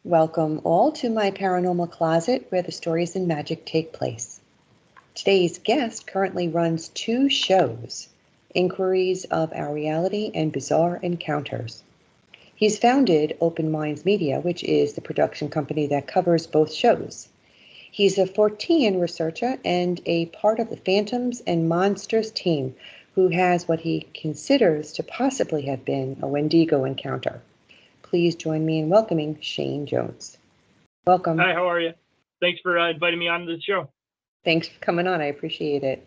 Welcome all to my paranormal closet where the stories and magic take place. Today's guest currently runs two shows, Inquiries of Our Reality and Bizarre Encounters. He's founded Open Minds Media, which is the production company that covers both shows. He's a Fortean researcher and a part of the Phantoms and Monsters team who has what he considers to possibly have been a Wendigo encounter. Please join me in welcoming Shayn Jones. Welcome. Hi, how are you? Thanks for inviting me on to the show. Thanks for coming on. I appreciate it.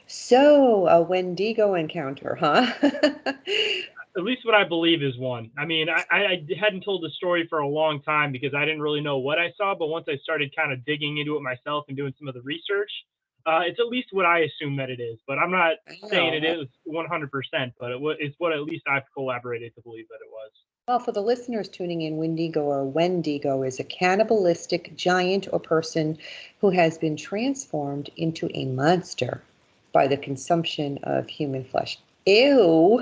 So, a Wendigo encounter, huh? At least what I believe is one. I mean, I hadn't told the story for a long time because I didn't really know what I saw. But once I started kind of digging into it myself and doing some of the research, it's at least what I assume that it is. But I'm not saying it is 100%, but it's what at least I've collaborated to believe that it was. Well, for the listeners tuning in, Wendigo or Wendigo is a cannibalistic giant or person who has been transformed into a monster by the consumption of human flesh. Ew!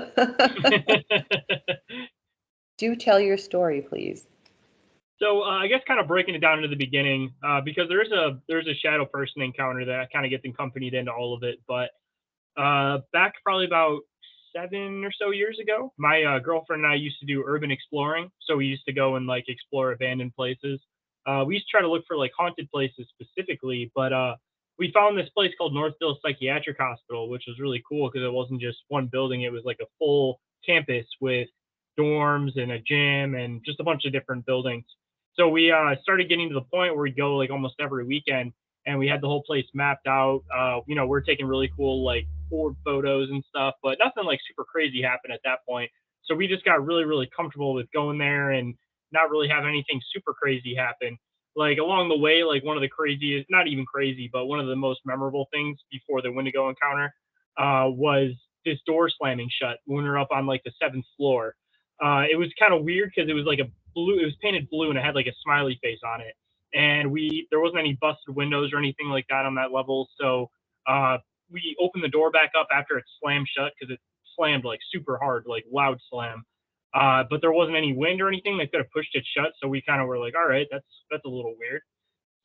Do tell your story, please. So I guess kind of breaking it down into the beginning, because there's a shadow person encounter that kind of gets accompanied into all of it. But back probably about 7 or so years ago, my girlfriend and I used to do urban exploring. So we used to go and like explore abandoned places. We used to try to look for like haunted places specifically, but we found this place called Northville Psychiatric Hospital, which was really cool because it wasn't just one building; it was like a full campus with dorms and a gym and just a bunch of different buildings. So we started getting to the point where we'd go like almost every weekend, and we had the whole place mapped out. We're taking really cool like board photos and stuff, but nothing like super crazy happened at that point. So we just got really, really comfortable with going there and not really have anything super crazy happen. Like along the way, like one of the craziest, not even crazy, but one of the most memorable things before the Wendigo encounter was this door slamming shut when we were up on like the seventh floor. It was kind of weird because it was like a blue, it was painted blue and it had like a smiley face on it. And there wasn't any busted windows or anything like that on that level. So we opened the door back up after it slammed shut because it slammed like super hard, like loud slam. But there wasn't any wind or anything that could have pushed it shut. So we kind of were like, all right, that's a little weird.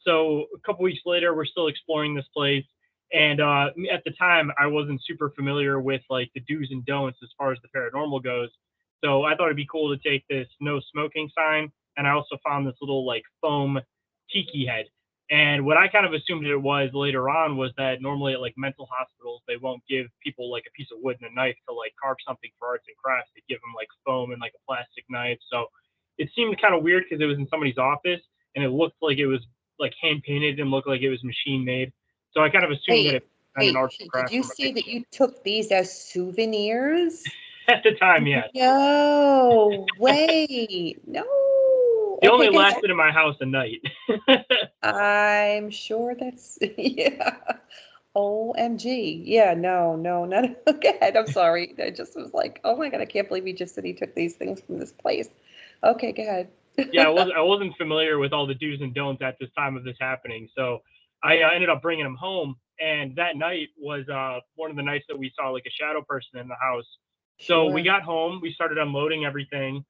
So a couple weeks later, we're still exploring this place. And at the time, I wasn't super familiar with like the do's and don'ts as far as the paranormal goes. So I thought it'd be cool to take this no smoking sign. And I also found this little like foam tiki head. And what I kind of assumed it was later on was that normally at like mental hospitals, they won't give people like a piece of wood and a knife to like carve something for arts and crafts. They give them like foam and like a plastic knife. So it seemed kind of weird because it was in somebody's office and it looked like it was like hand painted and looked like it was machine made. So I kind of assumed that it was an arts and Did crafts you from a say that picture. you took these as souvenirs? At the time, yes. No, wait, no. They Okay, only go ahead. lasted in my house a night. I'm sure that's, yeah. OMG. Yeah, no, not, go ahead. I'm sorry. I just was like, oh my God, I can't believe he just said he took these things from this place. Okay, go ahead. Yeah, I wasn't familiar with all the do's and don'ts at this time of this happening, so I ended up bringing him home. And that night was one of the nights that we saw like a shadow person in the house. So we Sure. got home, we started unloading everything,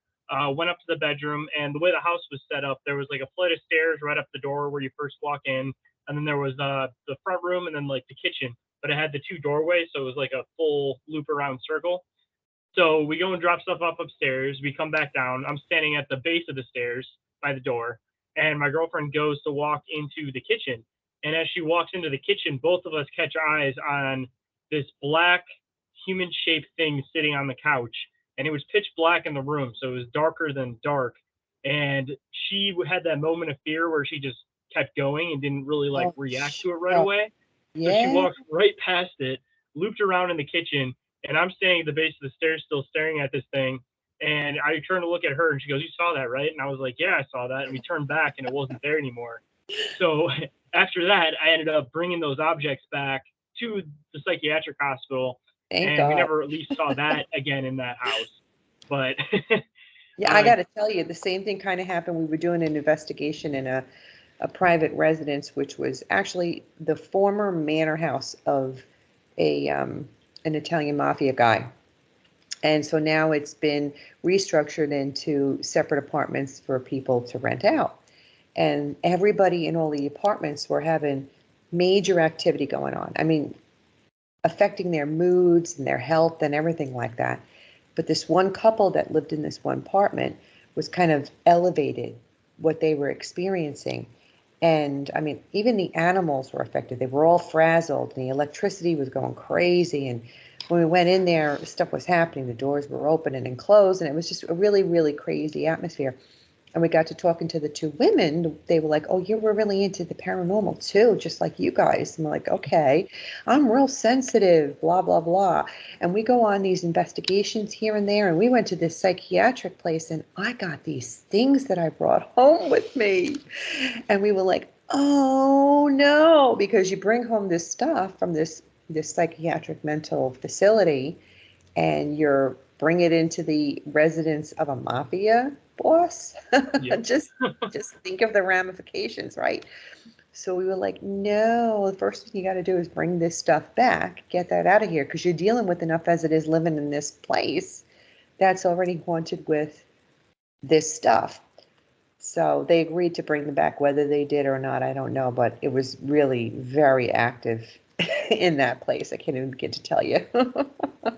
went up to the bedroom, and the way the house was set up, there was like a flight of stairs right up the door where you first walk in, and then there was the front room, and then like the kitchen. But it had the two doorways, so it was like a full loop around circle. So we go and drop stuff off upstairs. We come back down. I'm standing at the base of the stairs by the door, and my girlfriend goes to walk into the kitchen. And as she walks into the kitchen, both of us catch eyes on this black human shaped thing sitting on the couch. And it was pitch black in the room, so it was darker than dark. And she had that moment of fear where she just kept going and didn't really like Oh, react to it right sure. away. So she Yeah. walks right past it, looped around in the kitchen, and I'm standing at the base of the stairs still staring at this thing. And I turn to look at her and she goes, "You saw that, right?" And I was like, "Yeah, I saw that." And we turned back and it wasn't there anymore. So after that, I ended up bringing those objects back to the psychiatric hospital, Thank and we God. never at least saw that again in that house. But Yeah, I uh, got to tell you, the same thing kind of happened. We were doing an investigation in a private residence, which was actually the former manor house of a an Italian mafia guy. And so now it's been restructured into separate apartments for people to rent out. And everybody in all the apartments were having major activity going on. I mean, affecting their moods and their health and everything like that. But this one couple that lived in this one apartment was kind of elevated what they were experiencing. And I mean, even the animals were affected. They were all frazzled, and the electricity was going crazy. And when we went in there, stuff was happening. The doors were open and closed, and it was just a really, really crazy atmosphere. And we got to talking to the two women. They were like, "Oh, you were really into the paranormal too, just like you guys." And we're like, "Okay, I'm real sensitive, blah, blah, blah." And we go on these investigations here and there. And we went to this psychiatric place, and I got these things that I brought home with me. And we were like, "Oh no," because you bring home this stuff from this psychiatric mental facility, and you're bring it into the residence of a mafia boss. Yep. Just think of the ramifications, right? So we were like, no, the first thing you got to do is bring this stuff back, get that out of here, because you're dealing with enough as it is living in this place that's already haunted with this stuff. So they agreed to bring them back. Whether they did or not, I don't know, but it was really very active in that place. I can't even begin to tell you.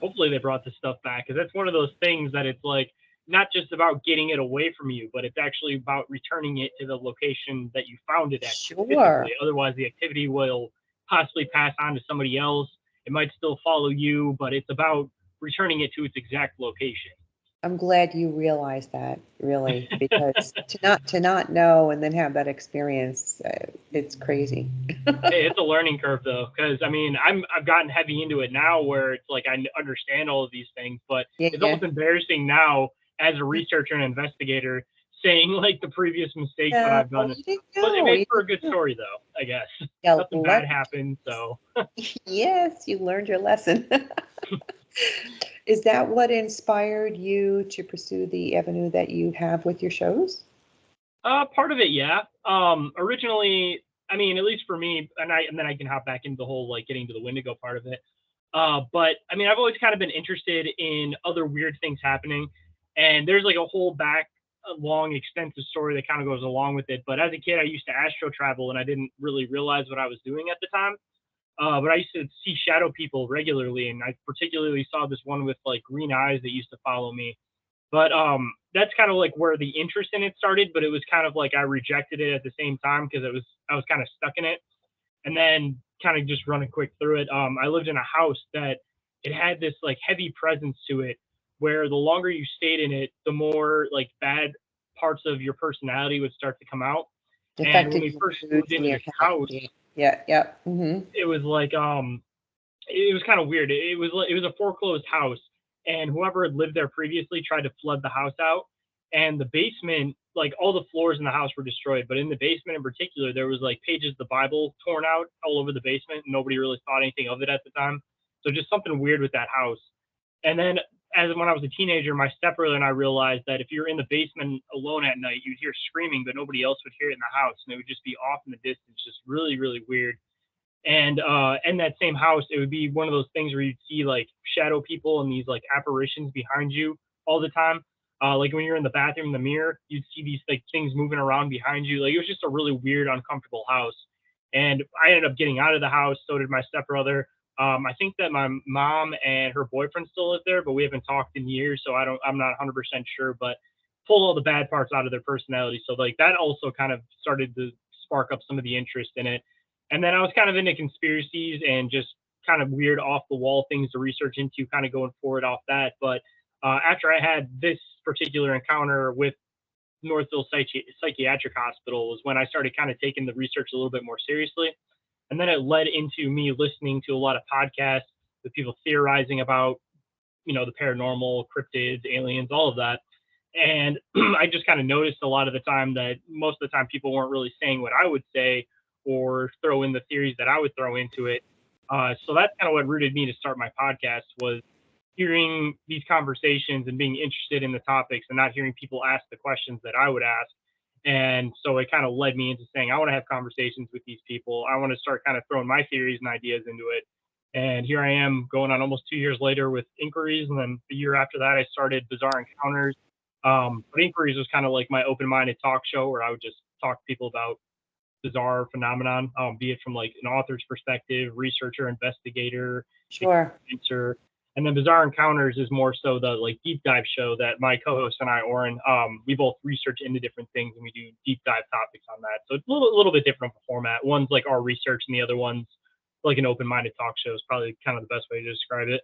Hopefully they brought this stuff back, because that's one of those things that it's like not just about getting it away from you, but it's actually about returning it to the location that you found it at Sure. specifically. Otherwise, the activity will possibly pass on to somebody else. It might still follow you, but it's about returning it to its exact location. I'm glad you realized that, really, because to not know and then have that experience, it's crazy. It's a learning curve though, because I mean, I've gotten heavy into it now, where it's like I understand all of these things, but Yeah, it's yeah. almost embarrassing now as a researcher and investigator saying like the previous mistakes that No, I've done. you didn't But it know. made You for a didn't good know. story though, I guess. You Nothing bad learned. happened, so Yes, you learned your lesson. Is that what inspired you to pursue the avenue that you have with your shows? part of it, yeah. Originally, I mean, at least for me, and then I can hop back into the whole like getting to the Wendigo part of it. But I mean, I've always kind of been interested in other weird things happening, and there's like a whole back a long extensive story that kind of goes along with it. But as a kid, I used to astro travel, and I didn't really realize what I was doing at the time. But I used to see shadow people regularly, and I particularly saw this one with like green eyes that used to follow me. But that's kind of like where the interest in it started. But it was kind of like I rejected it at the same time because I was kind of stuck in it. And then kind of just running quick through it, I lived in a house that it had this like heavy presence to it, where the longer you stayed in it, the more like bad parts of your personality would start to come out. And when Affected we your first moved moods and into your this health. house, Yeah, yeah, yeah. Mm-hmm. it was like it was kind of weird. It was a foreclosed house, and whoever had lived there previously tried to flood the house out. And the basement, like all the floors in the house were destroyed, but in the basement in particular, there was like pages of the Bible torn out all over the basement. And nobody really thought anything of it at the time. So just something weird with that house. And then as when I was a teenager, my stepbrother and I realized that if you're in the basement alone at night, you'd hear screaming, but nobody else would hear it in the house, and it would just be off in the distance, just really, really weird. And in that same house, it would be one of those things where you'd see like shadow people and these like apparitions behind you all the time. Like when you're in the bathroom in the mirror, you'd see these like things moving around behind you. Like it was just a really weird, uncomfortable house. And I ended up getting out of the house. So did my stepbrother. I think that my mom and her boyfriend still live there, but we haven't talked in years, so I'm not 100% sure. But pulled all the bad parts out of their personality. So like that also kind of started to spark up some of the interest in it. And then I was kind of into conspiracies and just kind of weird off the wall things to research into, kind of going forward off that. But after I had this particular encounter with Northville Psychiatric Hospital was when I started kind of taking the research a little bit more seriously. And then it led into me listening to a lot of podcasts with people theorizing about, the paranormal, cryptids, aliens, all of that. And I just kind of noticed a lot of the time that most of the time people weren't really saying what I would say or throw in the theories that I would throw into it. So that's kind of what rooted me to start my podcast was hearing these conversations and being interested in the topics and not hearing people ask the questions that I would ask. And so it kind of led me into saying, I want to have conversations with these people. I want to start kind of throwing my theories and ideas into it. And here I am going on almost 2 years later with Inquiries. And then the year after that, I started Bizarre Encounters. But Inquiries was kind of like my open-minded talk show where I would just talk to people about bizarre phenomenon, be it from like an author's perspective, researcher, investigator, Sure. experiencer. And then Bizarre Encounters is more so the like deep dive show that my co-host and I, Oren, we both research into different things and we do deep dive topics on that. So it's a little bit different of a format. One's like our research and the other one's like an open-minded talk show is probably kind of the best way to describe it.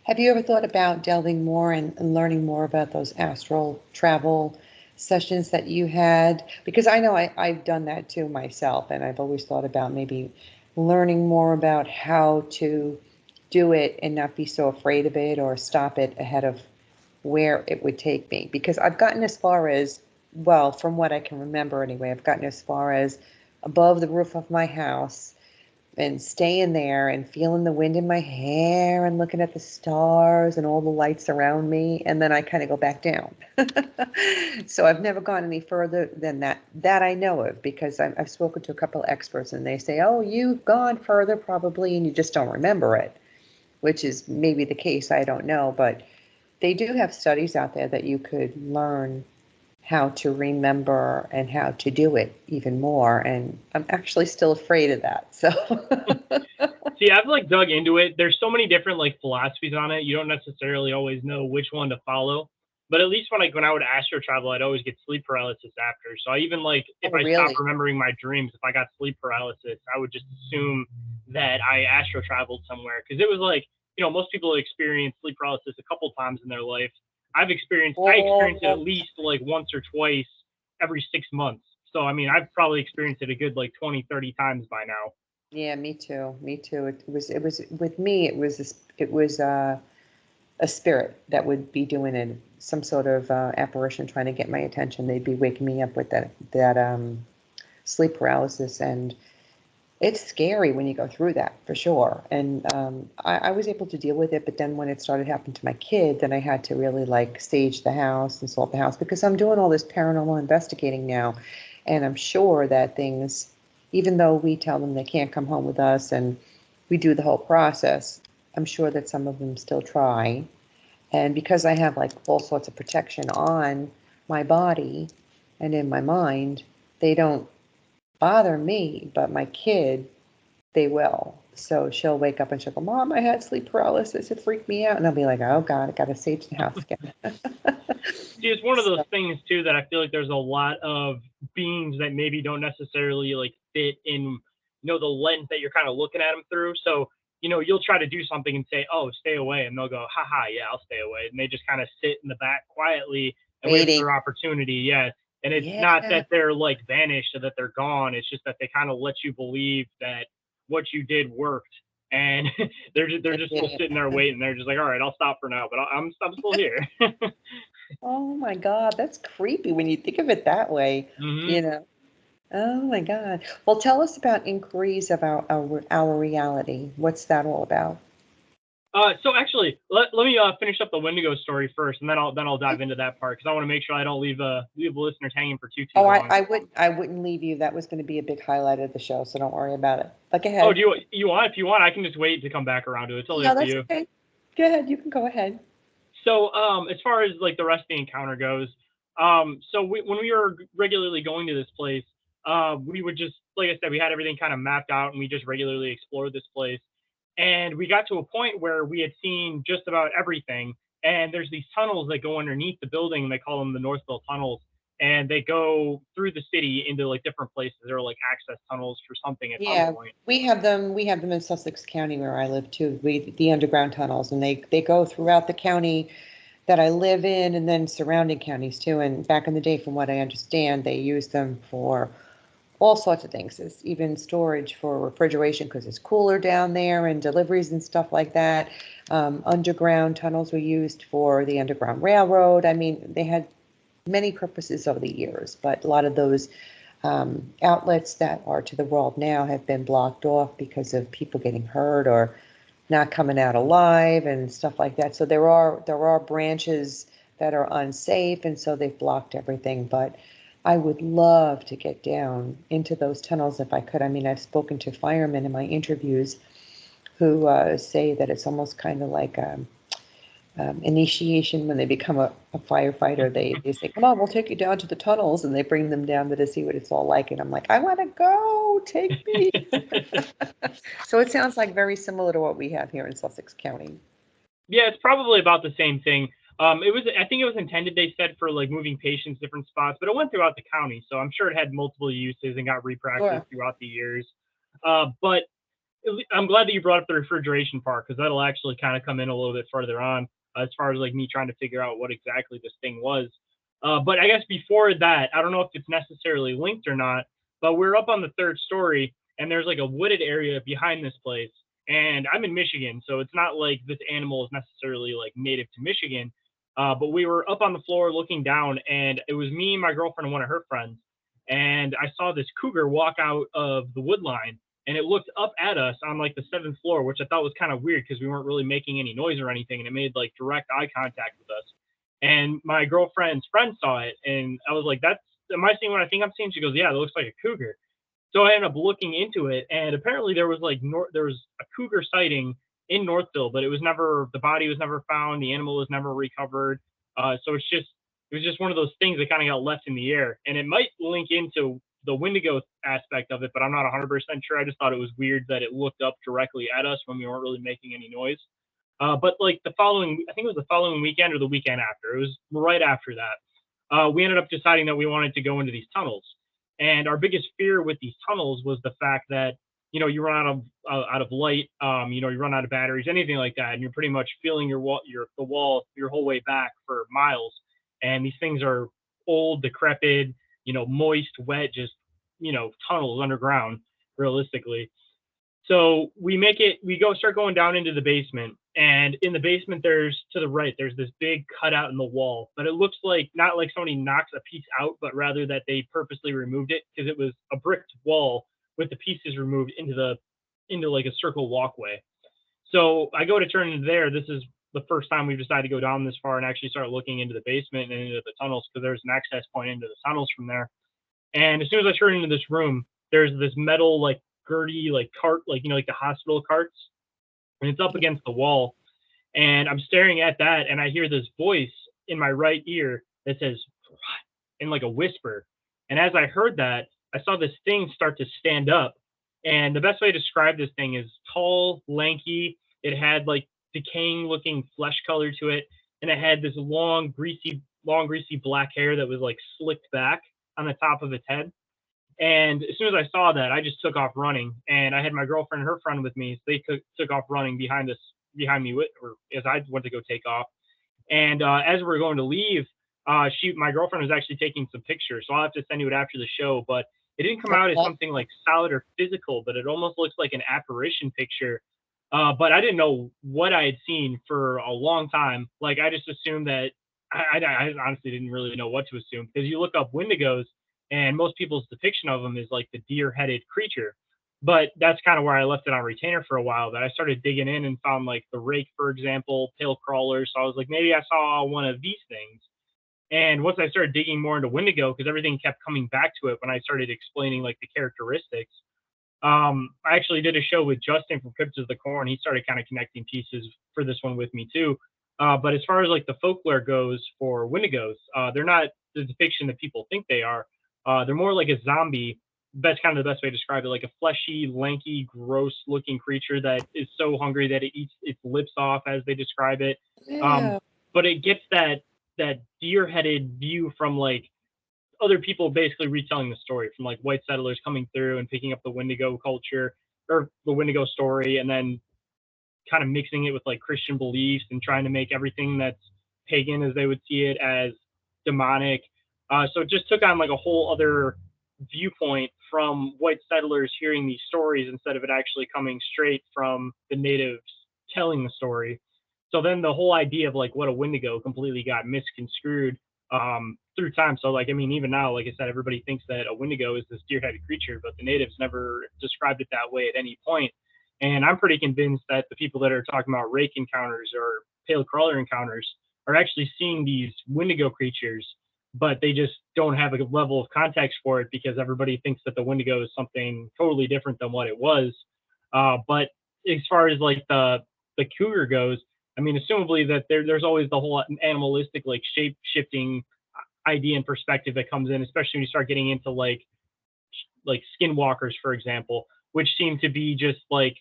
Have you ever thought about delving more and learning more about those astral travel sessions that you had? Because I know I've done that too myself, and I've always thought about maybe learning more about how to do it and not be so afraid of it or stop it ahead of where it would take me. Because I've gotten as far as, well, from what I can remember anyway, I've gotten as far as above the roof of my house and staying there and feeling the wind in my hair and looking at the stars and all the lights around me, and then I kind of go back down. So I've never gone any further than that I know of, because I've spoken to a couple of experts and they say, oh, you've gone further probably and you just don't remember it, which is maybe the case, I don't know. But they do have studies out there that you could learn how to remember and how to do it even more. And I'm actually still afraid of that. So See, I've like dug into it. There's so many different like philosophies on it. You don't necessarily always know which one to follow. But at least when I would astro travel, I'd always get sleep paralysis after. So I even like if oh, I stopped really? remembering my dreams, if I got sleep paralysis, I would just assume that I astro traveled somewhere because it was like most people experience sleep paralysis a couple times in their life. I experienced it at Oh, least like once or twice every 6 months. So I mean, I've probably experienced it a good like 20, 30 times by now. yeah, me too. Me too. It was with me. It was a spirit that would be doing it, some sort of apparition trying to get my attention. They'd be waking me up with that sleep paralysis, and it's scary when you go through that for sure. And I was able to deal with it, but then when it started happening to my kid, then I had to really like sage the house and salt the house, because I'm doing all this paranormal investigating now, and I'm sure that things, even though we tell them they can't come home with us and we do the whole process, I'm sure that some of them still try. And because I have like all sorts of protection on my body and in my mind, they don't bother me, but my kid, they will. So she'll wake up and she'll go, Mom, I had sleep paralysis. It freaked me out. And I'll be like, oh God, I got to sage the house again. See, it's one of those So, things too that I feel like there's a lot of beings that maybe don't necessarily like fit in, the lens that you're kind of looking at them through. So, you'll try to do something and say, "Oh, stay away," and they'll go, "Haha, yeah, I'll stay away," and they just kind of sit in the back quietly and wait for waiting. their opportunity. Yeah, and it's Yeah, not that they're like vanished or that they're gone. It's just that they kind of let you believe that what you did worked, and they're it just did still sitting there it. waiting. They're just like, "All right, I'll stop for now, but I'm still here." Oh my God, that's creepy when you think of it that way, hmm you know. Oh my God. Well, tell us about inquiries of our reality. What's that all about? So actually, let me finish up the Wendigo story first, and then I'll dive into that part because I want to make sure I don't leave the listeners hanging for too Oh, I, long. I wouldn't leave you. That was going to be a big highlight of the show, so don't worry about it. But go Oh, ahead. you want? If you want, I can just wait to come back around to it. It's totally No, up to that's you. okay. Go ahead. You can go ahead. So as far as like the rest of the encounter goes, when we were regularly going to this place, we would just like I said, we had everything kind of mapped out, and we just regularly explored this place. And we got to a point where we had seen just about everything. And there's these tunnels that go underneath the building, and they call them the Northville tunnels. And they go through the city into like different places. They're like access tunnels for something at some Yeah, point. we have them. We have them in Sussex County where I live too. The underground tunnels, and they go throughout the county that I live in, and then surrounding counties too. And back in the day, from what I understand, they use them for all sorts of things. It's even storage for refrigeration because it's cooler down there, and deliveries and stuff like that. Underground tunnels were used for the Underground Railroad. I mean, they had many purposes over the years, but a lot of those outlets that are to the world now have been blocked off because of people getting hurt or not coming out alive and stuff like that. So there are branches that are unsafe, and so they've blocked everything. But I would love to get down into those tunnels if I could. I mean, I've spoken to firemen in my interviews, who say that it's almost kind of like initiation when they become a firefighter. They say, "Come on, we'll take you down to the tunnels," and they bring them down to see what it's all like. And I'm like, I want to go. Take me. So it sounds like very similar to what we have here in Sussex County. Yeah, it's probably about the same thing. It was, I think it was intended, they said, for like moving patients different spots, but it went throughout the county, so I'm sure it had multiple uses and got repracticed Sure. throughout the years. But I'm glad that you brought up the refrigeration part because that'll actually kind of come in a little bit further on as far as like me trying to figure out what exactly this thing was. But I guess before that, I don't know if it's necessarily linked or not, but we're up on the third story and there's like a wooded area behind this place. And I'm in Michigan, so it's not like this animal is necessarily like native to Michigan. But we were up on the floor looking down, and it was me, my girlfriend, and one of her friends. And I saw this cougar walk out of the wood line and it looked up at us on like the seventh floor, which I thought was kind of weird because we weren't really making any noise or anything, and it made like direct eye contact with us. And my girlfriend's friend saw it, and I was like, "That's am I seeing what I think I'm seeing?" She goes, "Yeah, it looks like a cougar." So I ended up looking into it, and apparently there was like there was a cougar sighting in Northville, but the body was never found, the animal was never recovered. So it was just one of those things that kind of got left in the air, and it might link into the Wendigo aspect of it, but I'm not 100% sure. I just thought it was weird that it looked up directly at us when we weren't really making any noise. But like I think it was the following weekend or the weekend after. It was right after that. We ended up deciding that we wanted to go into these tunnels. And our biggest fear with these tunnels was the fact that you run out of light, you run out of batteries, anything like that, and you're pretty much feeling the wall your whole way back for miles. And these things are old, decrepit, moist, wet, just tunnels underground, realistically. So we start going down into the basement, and in the basement, to the right, there's this big cutout in the wall, but it looks like not like somebody knocks a piece out, but rather that they purposely removed it because it was a bricked wall with the pieces removed into like a circle walkway. So I go to turn into there. This is the first time we've decided to go down this far and actually start looking into the basement and into the tunnels because there's an access point into the tunnels from there. And as soon as I turn into this room, there's this metal like girty like cart, like like the hospital carts, and it's up against the wall. And I'm staring at that, and I hear this voice in my right ear that says, in like a whisper. And as I heard that, I saw this thing start to stand up. And the best way to describe this thing is tall, lanky. It had like decaying looking flesh color to it, and it had this long, greasy black hair that was like slicked back on the top of its head. And as soon as I saw that, I just took off running. And I had my girlfriend and her friend with me. So they took off running behind me, or as I went to go take off. And as we were going to leave, my girlfriend was actually taking some pictures. So I'll have to send you it after the show. But it didn't come out as Okay. something like solid or physical, but it almost looks like an apparition picture. But I didn't know what I had seen for a long time. Like I just assumed that I honestly didn't really know what to assume because you look up Wendigos and most people's depiction of them is like the deer-headed creature. But that's kind of where I left it on retainer for a while. That I started digging in and found like the rake, for example, tail crawlers. So I was like, maybe I saw one of these things. And once I started digging more into Wendigo, because everything kept coming back to it when I started explaining like the characteristics, I actually did a show with Justin from Crypts of the Corn. He started kind of connecting pieces for this one with me too. But as far as like the folklore goes for Wendigos, they're not the depiction that people think they are. They're more like a zombie. That's kind of the best way to describe it, like a fleshy, lanky, gross-looking creature that is so hungry that it eats its lips off, as they describe it. Um, Yeah. but it gets that deer-headed view from like other people basically retelling the story from like white settlers coming through and picking up the Wendigo culture or the Wendigo story, and then kind of mixing it with like Christian beliefs and trying to make everything that's pagan, as they would see it, as demonic. So it just took on like a whole other viewpoint from white settlers hearing these stories instead of it actually coming straight from the natives telling the story. So then the whole idea of like what a Wendigo completely got misconstrued through time. So like I mean, even now, like I said, everybody thinks that a Wendigo is this deer-headed creature, but the natives never described it that way at any point. And I'm pretty convinced that the people that are talking about rake encounters or pale crawler encounters are actually seeing these Wendigo creatures, but they just don't have a level of context for it because everybody thinks that the Wendigo is something totally different than what it was. But as far as like the cougar goes, I mean, assumably that there's always the whole animalistic like shape shifting idea and perspective that comes in, especially when you start getting into like skinwalkers, for example, which seem to be just like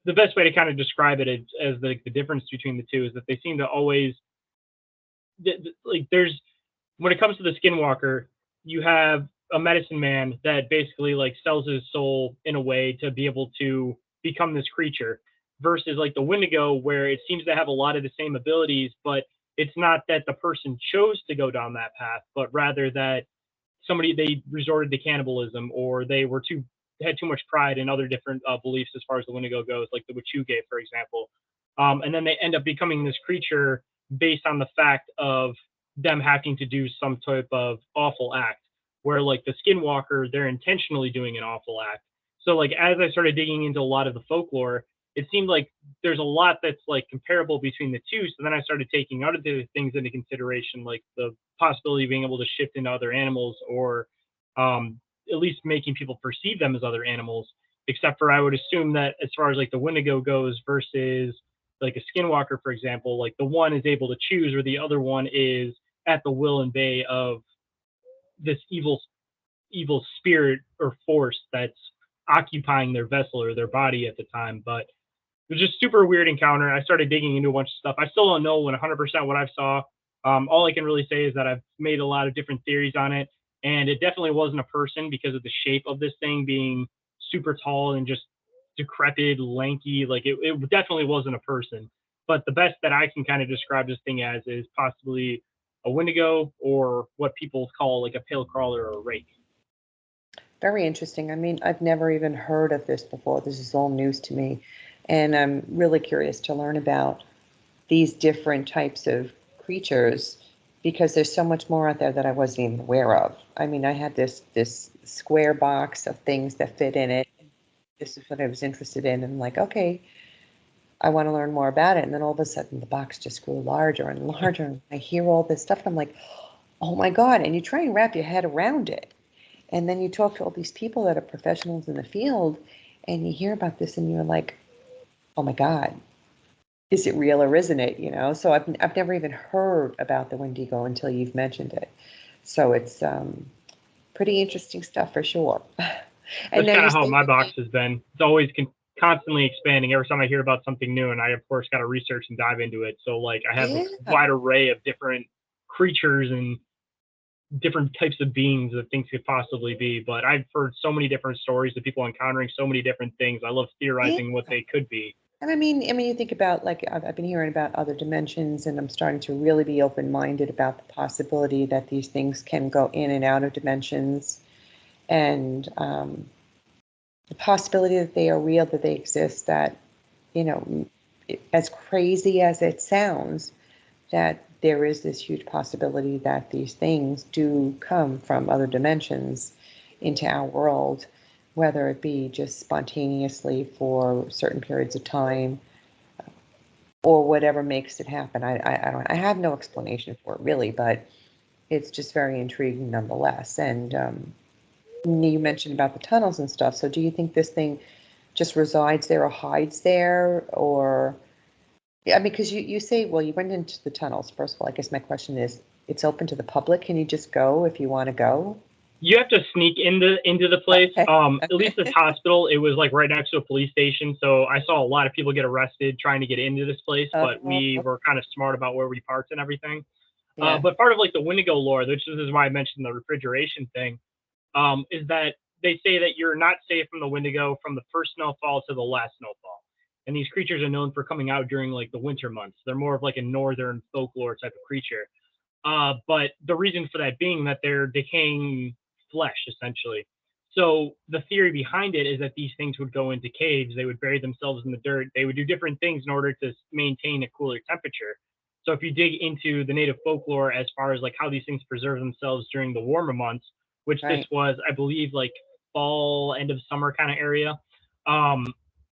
the best way to kind of describe it as the difference between the two is that they seem to always like there's when it comes to the skinwalker, you have a medicine man that basically like sells his soul in a way to be able to become this creature versus like the Wendigo where it seems to have a lot of the same abilities, but it's not that the person chose to go down that path, but rather that somebody they resorted to cannibalism or they were too had too much pride in other different beliefs as far as the Wendigo goes, like the Wachuge, for example. And then they end up becoming this creature based on the fact of them having to do some type of awful act. Where like the Skinwalker, they're intentionally doing an awful act. So like as I started digging into a lot of the folklore, it seemed like there's a lot that's like comparable between the two. So then I started taking other things into consideration, like the possibility of being able to shift into other animals or at least making people perceive them as other animals. Except for I would assume that as far as like the Wendigo goes versus like a Skinwalker, for example, like the one is able to choose, or the other one is at the will and bay of this evil spirit or force that's occupying their vessel or their body at the time. But it was just super weird encounter. I started digging into a bunch of stuff. I still don't know 100% what I saw. All I can really say is that I've made a lot of different theories on it, and it definitely wasn't a person because of the shape of this thing being super tall and just decrepit, lanky. Like it definitely wasn't a person. But the best that I can kind of describe this thing as is possibly a Wendigo or what people call like a pale crawler or a rake. Very interesting. I mean, I've never even heard of this before. This is all news to me. And I'm really curious to learn about these different types of creatures because there's so much more out there that I wasn't even aware of. I mean, I had this square box of things that fit in it. This is what I was interested in. And I'm like, okay, I want to learn more about it. And then all of a sudden the box just grew larger and larger. And I hear all this stuff and I'm like, oh my God. And you try and wrap your head around it. And then you talk to all these people that are professionals in the field and you hear about this and you're like, oh my God, is it real or isn't it? You know, so I've never even heard about the Wendigo until you've mentioned it. So it's pretty interesting stuff for sure. And That's now kind you of how say my that box has been. It's always constantly expanding. Every time I hear about something new, and I of course got to research and dive into it. So like I have a yeah, wide array of different creatures and different types of beings that things could possibly be. But I've heard so many different stories of people encountering so many different things. I love yeah. theorizing what they could be. And I mean, you think about like I've been hearing about other dimensions, and I'm starting to really be open-minded about the possibility that these things can go in and out of dimensions, and the possibility that they are real, that they exist, that, you know, as crazy as it sounds, that there is this huge possibility that these things do come from other dimensions into our world, whether it be just spontaneously for certain periods of time or whatever makes it happen. I have no explanation for it really, but it's just very intriguing nonetheless. And you mentioned about the tunnels and stuff. So do you think this thing just resides there or hides there, or yeah, I mean, because you say, well, you went into the tunnels. First of all, I guess my question is, it's open to the public. Can you just go if you want to go? You have to sneak into the place. Okay. At least this hospital, it was like right next to a police station, so I saw a lot of people get arrested trying to get into this place. But we Oh, were kind of smart about where we parked and everything. yeah. But part of like the Wendigo lore, which is why I mentioned the refrigeration thing, is that they say that you're not safe from the Wendigo from the first snowfall to the last snowfall. And these creatures are known for coming out during like the winter months. They're more of like a northern folklore type of creature. But the reason for that being that they're decaying flesh essentially. So the theory behind it is that these things would go into caves, they would bury themselves in the dirt, they would do different things in order to maintain a cooler temperature. So if you dig into the native folklore as far as like how these things preserve themselves during the warmer months, which this Right. was, I believe, like fall, end of summer kind of area, um,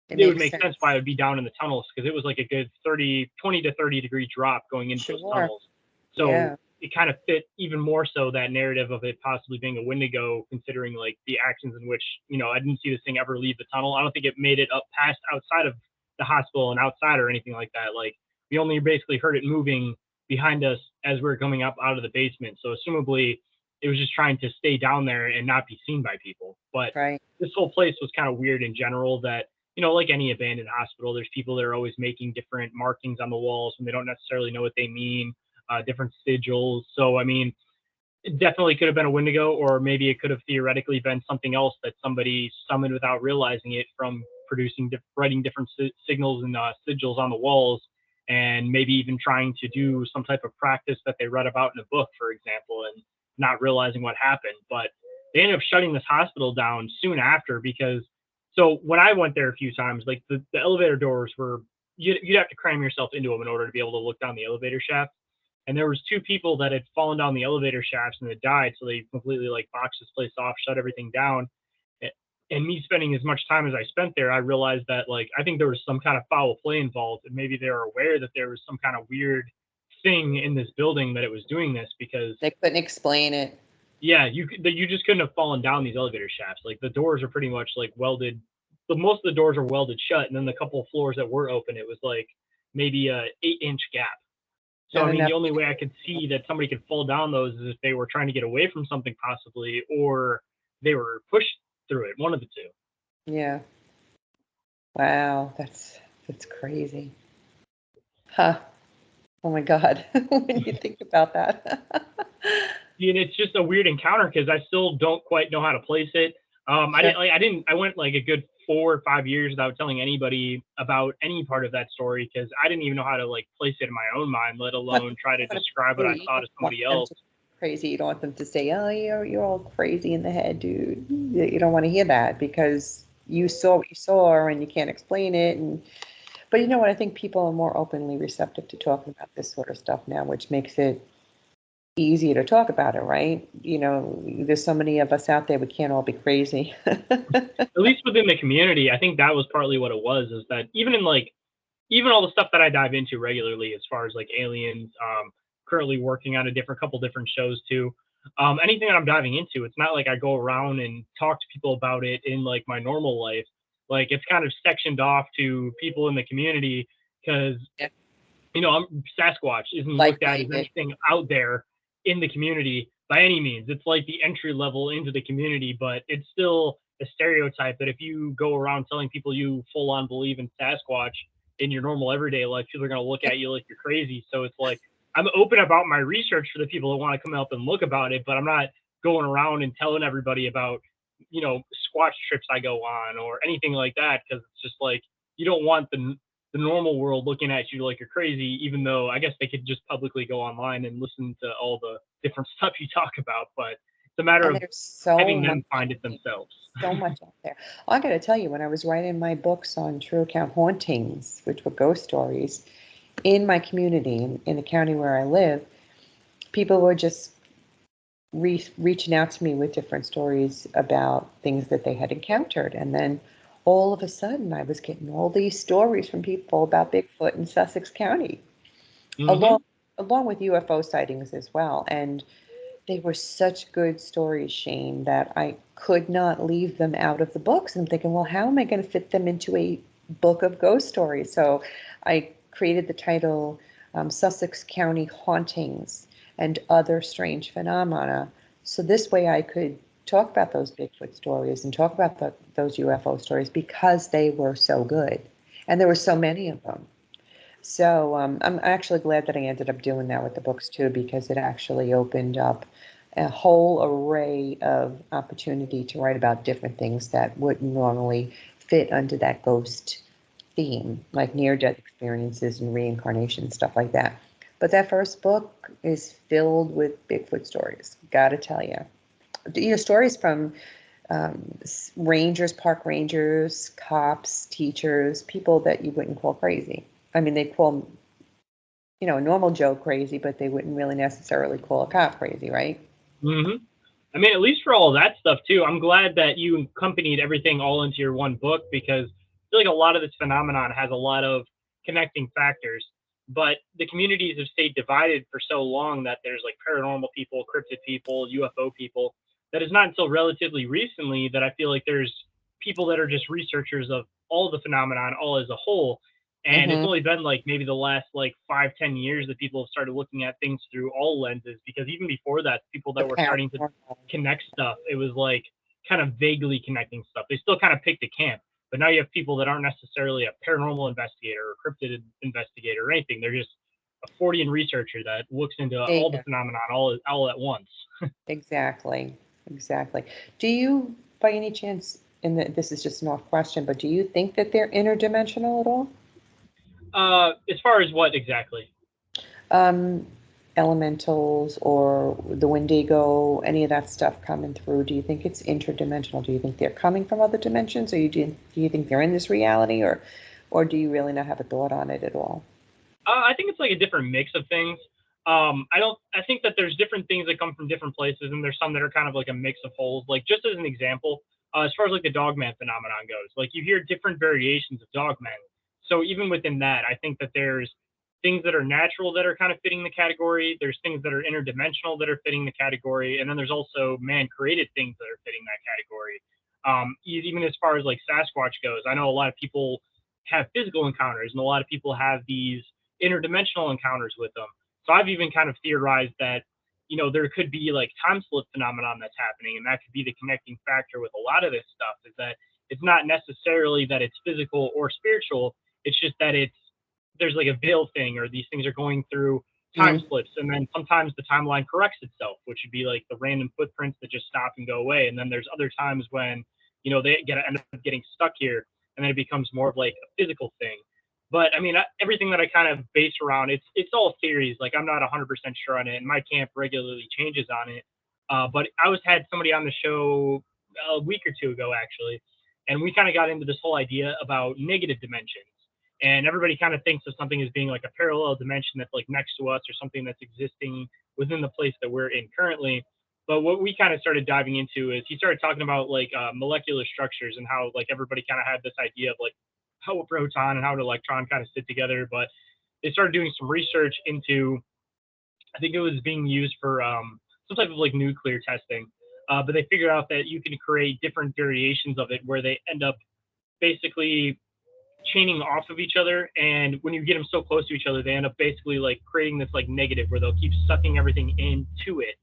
It it would makes make sense why it sense. would be down in the tunnels because it was like a good 30, 20 to 30-degree drop going into those Sure. tunnels. So Yeah. it kind of fit even more so that narrative of it possibly being a Wendigo, considering like the actions in which, I didn't see this thing ever leave the tunnel. I don't think it made it up past outside of the hospital and outside or anything like that. Like we only basically heard it moving behind us as we were coming up out of the basement. So assumably it was just trying to stay down there and not be seen by people. But Right. this whole place was kind of weird in general that, like any abandoned hospital, there's people that are always making different markings on the walls when they don't necessarily know what they mean, different sigils. So, I mean, it definitely could have been a Wendigo, or maybe it could have theoretically been something else that somebody summoned without realizing it from writing different signals and sigils on the walls, and maybe even trying to do some type of practice that they read about in a book, for example, and not realizing what happened. But they ended up shutting this hospital down soon after because, so when I went there a few times, like the elevator doors were, you'd have to cram yourself into them in order to be able to look down the elevator shaft, and there was two people that had fallen down the elevator shafts and had died, so they completely like boxed this place off, shut everything down. And me spending as much time as I spent there, I realized that like I think there was some kind of foul play involved, and maybe they were aware that there was some kind of weird thing in this building that it was doing this, because They couldn't explain it. yeah, you just couldn't have fallen down these elevator shafts. Like the doors are pretty much like welded, but most of the doors are welded shut, and then the couple of floors that were open, it was like maybe a 8-inch gap. So, No, I no, mean, no. the only way I could see that somebody could fall down those is if they were trying to get away from something possibly, or they were pushed through it, one of the two. Yeah. Wow, that's crazy. Huh. Oh my God. When you think about that. And it's just a weird encounter because I still don't quite know how to place it. Sure. I went like a good 4 or 5 years without telling anybody about any part of that story because I didn't even know how to like place it in my own mind, let What alone try to what describe what do I you saw don't to want somebody them else. to crazy. You don't want them to say, "Oh, you're all crazy in the head, dude." You don't want to hear that because you saw what you saw and you can't explain it. And but you know what? I think people are more openly receptive to talking about this sort of stuff now, which makes it easier to talk about it, right? There's so many of us out there, we can't all be crazy. At least within the community, I think that was partly what it was, is that even all the stuff that I dive into regularly, as far as like aliens, currently working on a couple different shows too. Anything that I'm diving into, it's not like I go around and talk to people about it in like my normal life. Like it's kind of sectioned off to people in the community because Yeah. Sasquatch isn't looked at as Like-minded. anything out there in the community by any means. It's like the entry level into the community, but it's still a stereotype that if you go around telling people you full on believe in Sasquatch in your normal everyday life, people are going to look at you like you're crazy. So it's like I'm open about my research for the people that want to come up and look about it, but I'm not going around and telling everybody about, Squatch trips I go on or anything like that, because it's just like you don't want the normal world looking at you like you're crazy, even though I guess they could just publicly go online and listen to all the different stuff you talk about. But it's a matter And of there's so having much, them find it themselves. so much out there. I got to tell you, when I was writing my books on true account hauntings, which were ghost stories, in my community, in the county where I live, people were just reaching out to me with different stories about things that they had encountered. And then all of a sudden, I was getting all these stories from people about Bigfoot in Sussex County, along Hmm. along with UFO sightings as well. And they were such good stories, Shane, that I could not leave them out of the books. I'm thinking, well, how am I going to fit them into a book of ghost stories? So I created the title Sussex County Hauntings and Other Strange Phenomena. So this way I could talk about those Bigfoot stories and talk about those UFO stories because they were so good. And there were so many of them. So I'm actually glad that I ended up doing that with the books too, because it actually opened up a whole array of opportunity to write about different things that wouldn't normally fit under that ghost theme, like near-death experiences and reincarnation, stuff like that. But that first book is filled with Bigfoot stories, gotta tell you. Stories from rangers, park rangers, cops, teachers, people that you wouldn't call crazy. I mean, they call a normal Joe crazy, but they wouldn't really necessarily call a cop crazy, right? Hmm. I mean, at least for all of that stuff too, I'm glad that you accompanied everything all into your one book, because I feel like a lot of this phenomenon has a lot of connecting factors. But the communities have stayed divided for so long that there's like paranormal people, cryptid people, UFO people. That is not until relatively recently that I feel like there's people that are just researchers of all the phenomenon all as a whole. And it's Mm-hmm. only been like maybe the last like 5-10 years that people have started looking at things through all lenses, because even before that, people The that were starting to paranormal. connect stuff, it was like kind of vaguely connecting stuff. They still kind of picked a camp, but now you have people that aren't necessarily a paranormal investigator or cryptid investigator or anything. They're just a Fortean researcher that looks into There you all the go. phenomenon all at once. Exactly. Exactly. Do you, by any chance, and this is just an off question, but do you think that they're interdimensional at all? As far as what exactly? Um, Elementals or the Wendigo, any of that stuff coming through, do you think it's interdimensional? Do you think they're coming from other dimensions, or do you think they're in this reality, or do you really not have a thought on it at all? I think it's like a different mix of things. I don't. I think that there's different things that come from different places, and there's some that are kind of like a mix of wholes. Like just as an example, as far as like the dogman phenomenon goes, like you hear different variations of dogmen. So even within that, I think that there's things that are natural that are kind of fitting the category. There's things that are interdimensional that are fitting the category, and then there's also man-created things that are fitting that category. Even as far as like Sasquatch goes, I know a lot of people have physical encounters, and a lot of people have these interdimensional encounters with them. So I've even kind of theorized that, there could be like time slip phenomenon that's happening, and that could be the connecting factor with a lot of this stuff. Is that it's not necessarily that it's physical or spiritual. It's just that there's like a veil thing, or these things are going through time Mm, slips, and then sometimes the timeline corrects itself, which would be like the random footprints that just stop and go away. And then there's other times when they end up getting stuck here, and then it becomes more of like a physical thing. But I mean, everything that I kind of base around, it's all theories. Like I'm not 100% sure on it, and my camp regularly changes on it. But I was had somebody on the show a week or two ago actually, and we kind of got into this whole idea about negative dimensions. And everybody kind of thinks of something as being like a parallel dimension that's like next to us, or something that's existing within the place that we're in currently. But what we kind of started diving into is he started talking about like molecular structures, and how like everybody kind of had this idea of like how a proton and how an electron kind of sit together. But they started doing some research into, I think it was being used for some type of like nuclear testing. But they figured out that you can create different variations of it where they end up basically chaining off of each other. And when you get them so close to each other, they end up basically like creating this like negative where they'll keep sucking everything into it.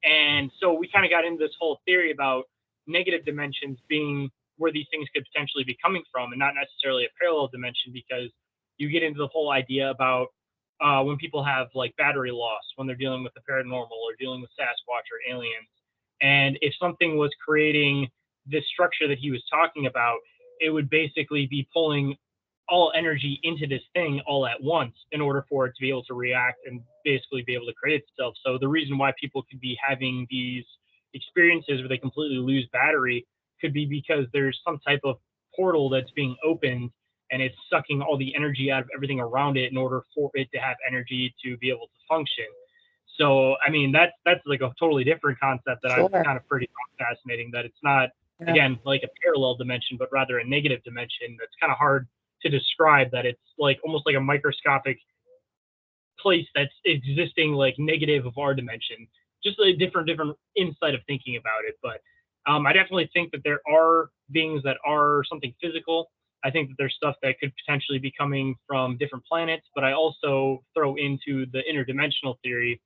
And so we kind of got into this whole theory about negative dimensions being where these things could potentially be coming from, and not necessarily a parallel dimension, because you get into the whole idea about when people have like battery loss when they're dealing with the paranormal or dealing with Sasquatch or aliens. And if something was creating this structure that he was talking about, it would basically be pulling all energy into this thing all at once in order for it to be able to react and basically be able to create itself. So the reason why people could be having these experiences where they completely lose battery could be because there's some type of portal that's being opened, and it's sucking all the energy out of everything around it in order for it to have energy to be able to function. So I mean that's like a totally different concept that I've sure. kind of pretty fascinating, that it's not Yeah. again like a parallel dimension, but rather a negative dimension that's kind of hard to describe, that it's like almost like a microscopic place that's existing like negative of our dimension. Just a different insight of thinking about it. But I definitely think that there are beings that are something physical. I think that there's stuff that could potentially be coming from different planets, but I also throw into the interdimensional theory,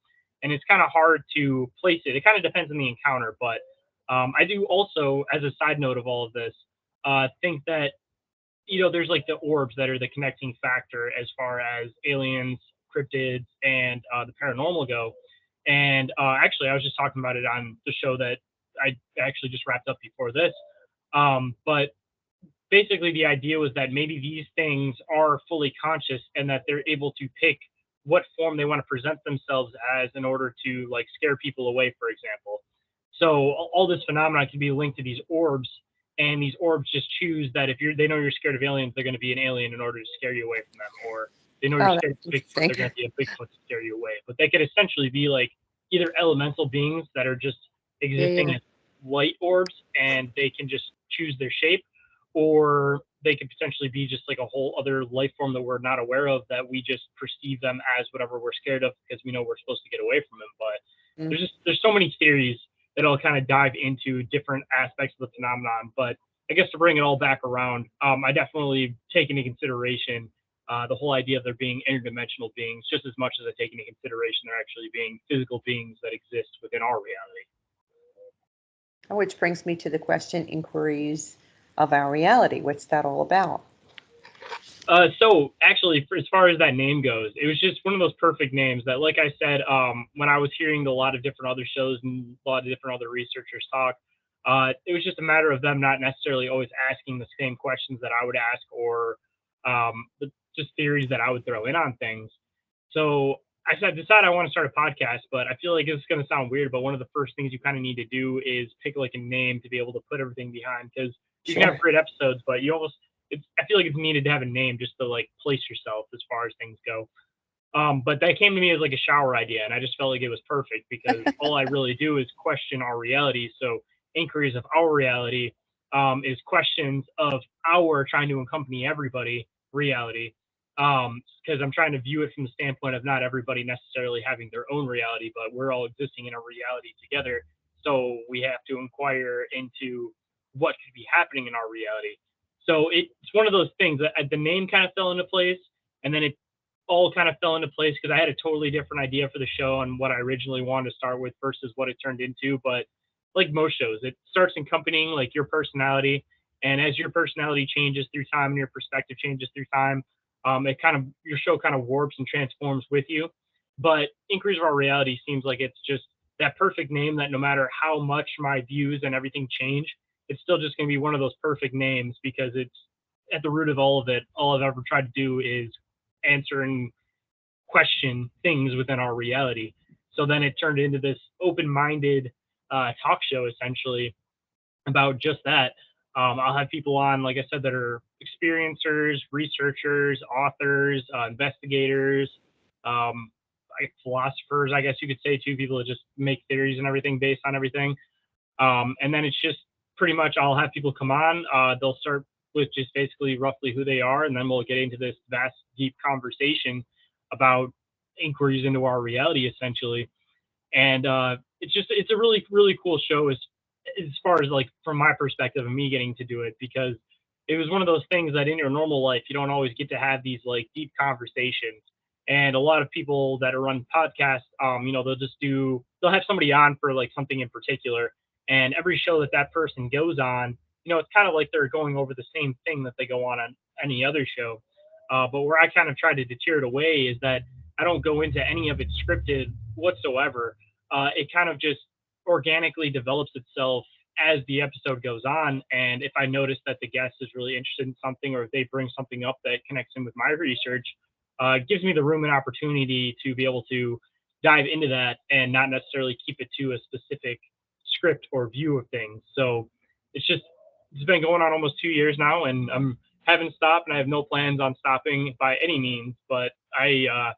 and it's kind of hard to place it. It kind of depends on the encounter, but I do also, as a side note of all of this, think that there's like the orbs that are the connecting factor as far as aliens, cryptids, and the paranormal go. And actually, I was just talking about it on the show that I actually just wrapped up before this. But basically, the idea was that maybe these things are fully conscious, and that they're able to pick what form they want to present themselves as in order to like scare people away, for example. So all this phenomenon can be linked to these orbs, and these orbs just choose that if they know you're scared of aliens, they're going to be an alien in order to scare you away from them, or they know you're Oh, scared that's of Bigfoot, they're interesting. going to be a Bigfoot to scare you away. But they could essentially be like either elemental beings that are just Yeah, existing yeah. as light orbs, and they can just choose their shape, or they could potentially be just like a whole other life form that we're not aware of, that we just perceive them as whatever we're scared of because we know we're supposed to get away from them. But Mm, there's so many theories that I'll kind of dive into different aspects of the phenomenon. But I guess to bring it all back around, I definitely take into consideration the whole idea of there being interdimensional beings just as much as I take into consideration there actually being physical beings that exist within our reality. Which brings me to the question, inquiries of our reality. What's that all about? So actually, as far as that name goes, it was just one of those perfect names that, like I said, when I was hearing a lot of different other shows and a lot of different other researchers talk, it was just a matter of them not necessarily always asking the same questions that I would ask or just theories that I would throw in on things. So I decided I want to start a podcast, but I feel like it's going to sound weird, but one of the first things you kind of need to do is pick like a name to be able to put everything behind, because you can have Sure. great episodes, but you almost I feel like it's needed to have a name just to like place yourself as far as things go. But that came to me as like a shower idea, and I just felt like it was perfect because all I really do is question our reality. So inquiries of our reality is questions of our trying to accompany everybody reality. Because I'm trying to view it from the standpoint of not everybody necessarily having their own reality, but we're all existing in a reality together. So we have to inquire into what could be happening in our reality. So it's one of those things that the name kind of fell into place, and then it all kind of fell into place because I had a totally different idea for the show and what I originally wanted to start with versus what it turned into. But like most shows, it starts accompanying like your personality, and as your personality changes through time and your perspective changes through time, it kind of your show kind of warps and transforms with you. But Inquiries of Our Reality seems like it's just that perfect name that no matter how much my views and everything change, it's still just going to be one of those perfect names because it's at the root of all of it. All I've ever tried to do is answer and question things within our reality. So then it turned into this open-minded talk show essentially about just that. I'll have people on, like I said, that are experiencers, researchers, authors, investigators, like philosophers, I guess you could say too, people that just make theories and everything based on everything. And then it's just pretty much I'll have people come on. They'll start with just basically roughly who they are, and then we'll get into this vast, deep conversation about inquiries into our reality, essentially. And it's a really, really cool show as far as like from my perspective and me getting to do it, because it was one of those things that in your normal life you don't always get to have these like deep conversations. And a lot of people that run podcasts, they'll have somebody on for like something in particular, and every show that that person goes on, it's kind of like they're going over the same thing that they go on any other show. But where I kind of try to deter it away is that I don't go into any of it scripted whatsoever. It kind of just organically develops itself as the episode goes on. And if I notice that the guest is really interested in something, or if they bring something up that connects in with my research, it gives me the room and opportunity to be able to dive into that and not necessarily keep it to a specific script or view of things. So it's been going on almost 2 years now, and I'm haven't stopped, and I have no plans on stopping by any means. But I